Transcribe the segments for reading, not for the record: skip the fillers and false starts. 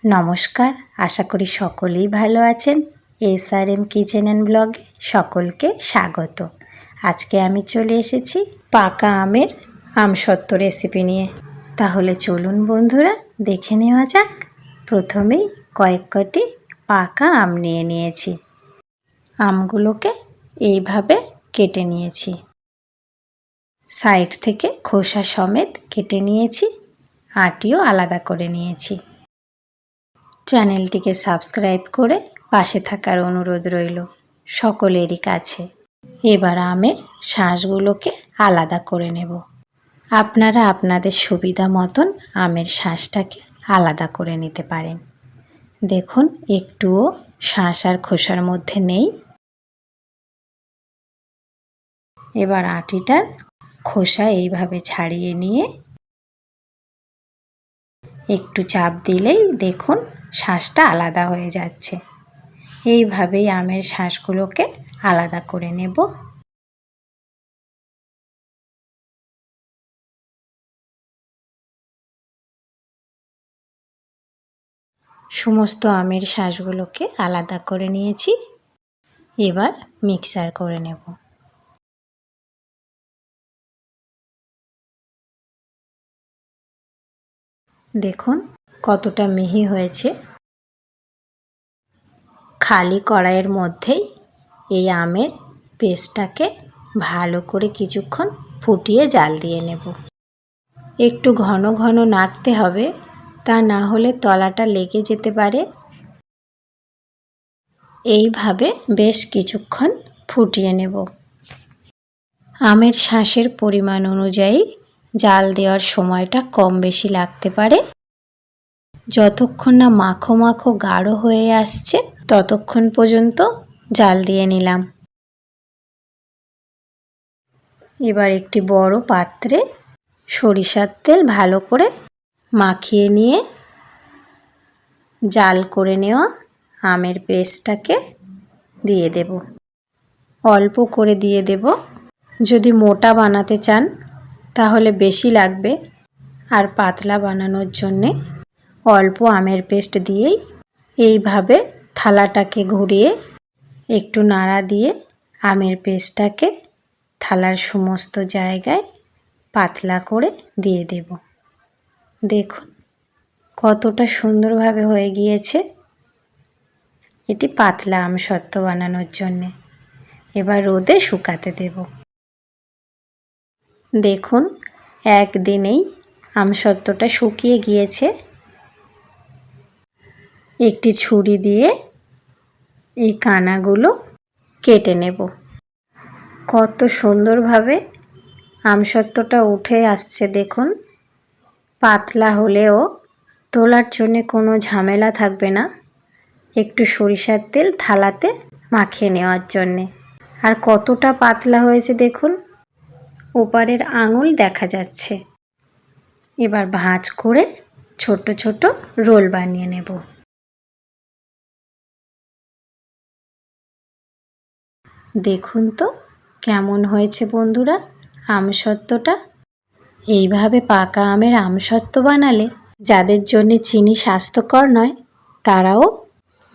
নমস্কার, আশা করি সকলেই ভালো আছেন। SRM কিচেন অ্যান্ড ব্লগে সকলকে স্বাগত। আজকে আমি চলে এসেছি পাকা আমের আমসত্ত্ব রেসিপি নিয়ে। তাহলে চলুন বন্ধুরা দেখে নেওয়া যাক। প্রথমেই কয়েক কটি পাকা আম নিয়েছি। আমগুলোকে এইভাবে কেটে নিয়েছি। সাইড থেকে খোসা সমেত কেটে নিয়েছি, আটিও আলাদা করে নিয়েছি। চ্যানেলটিকে সাবস্ক্রাইব করে পাশে থাকার অনুরোধ রইল সকলেরই কাছে। এবার আমের শাঁসগুলোকে আলাদা করে নেব। আপনারা আপনাদের সুবিধা মতন আমের শাঁসটাকে আলাদা করে নিতে পারেন। দেখুন, একটুও শাঁস আর খোসার মধ্যে নেই। এবার আটিটার খোসা এইভাবে ছাড়িয়ে নিয়ে একটু চাপ দিলেই দেখুন শাঁসটা আলাদা হয়ে যাচ্ছে। এইভাবেই আমের শাঁসগুলোকে আলাদা করে নেব। সমস্ত আমের শাঁসগুলোকে আলাদা করে নিয়েছি। এবার মিক্সার করে নেব। দেখুন কতটা মিহি হয়েছে। খালি কড়াইয়ের মধ্যেই এই আমের পেস্টটাকে ভালো করে কিছুক্ষণ ফুটিয়ে জাল দিয়ে নেব। একটু ঘন ঘন নাড়তে হবে, তা না হলে তলাটা লেগে যেতে পারে। এইভাবে বেশ কিছুক্ষণ ফুটিয়ে নেব। আমের শাঁসের পরিমাণ অনুযায়ী জাল দেওয়ার সময়টা কম বেশি লাগতে পারে। যতক্ষণ না মাখো মাখো গাঢ় হয়ে আসছে ততক্ষণ পর্যন্ত জাল দিয়ে নিলাম। এবার একটি বড় পাত্রে সরিষার তেল ভালো করে মাখিয়ে নিয়ে জাল করে নেওয়া আমের পেস্টটাকে দিয়ে দেব। অল্প করে দিয়ে দেব। যদি মোটা বানাতে চান তাহলে বেশি লাগবে, আর পাতলা বানানোর জন্যে অল্প আমের পেস্ট দিয়েই এইভাবে থালাটাকে ঘুরিয়ে একটু নাড়া দিয়ে আমের পেস্টটাকে থালার সমস্ত জায়গায় পাতলা করে দিয়ে দেব। দেখুন কতটা সুন্দরভাবে হয়ে গিয়েছে। এটি পাতলা আমসত্ত্ব বানানোর জন্যে। এবার রোদে শুকাতে দেব। দেখুন একদিনেই আমসত্ত্বটা শুকিয়ে গিয়েছে। একটি ছুরি দিয়ে এই কানাগুলো কেটে নেব। কত সুন্দরভাবে আমসত্ত্বটা উঠে আসছে দেখুন। পাতলা হলেও তোলার জন্যে কোনো ঝামেলা থাকবে না, একটু সরিষার তেল থালাতে মাখিয়ে নেওয়ার জন্যে। আর কতটা পাতলা হয়েছে দেখুন, ওপারের আঙুল দেখা যাচ্ছে। এবার ভাঁজ করে ছোট ছোট রোল বানিয়ে নেব। দেখুন তো কেমন হয়েছে বন্ধুরা আমসত্ত্বটা। এইভাবে পাকা আমের আমসত্ত্ব বানালে যাদের জন্য চিনি স্বাস্থ্যকর নয় তারাও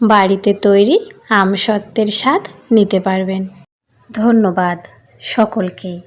বাড়িতে তৈরি আমসত্ত্বের স্বাদ নিতে পারবেন। ধন্যবাদ সকলকেই।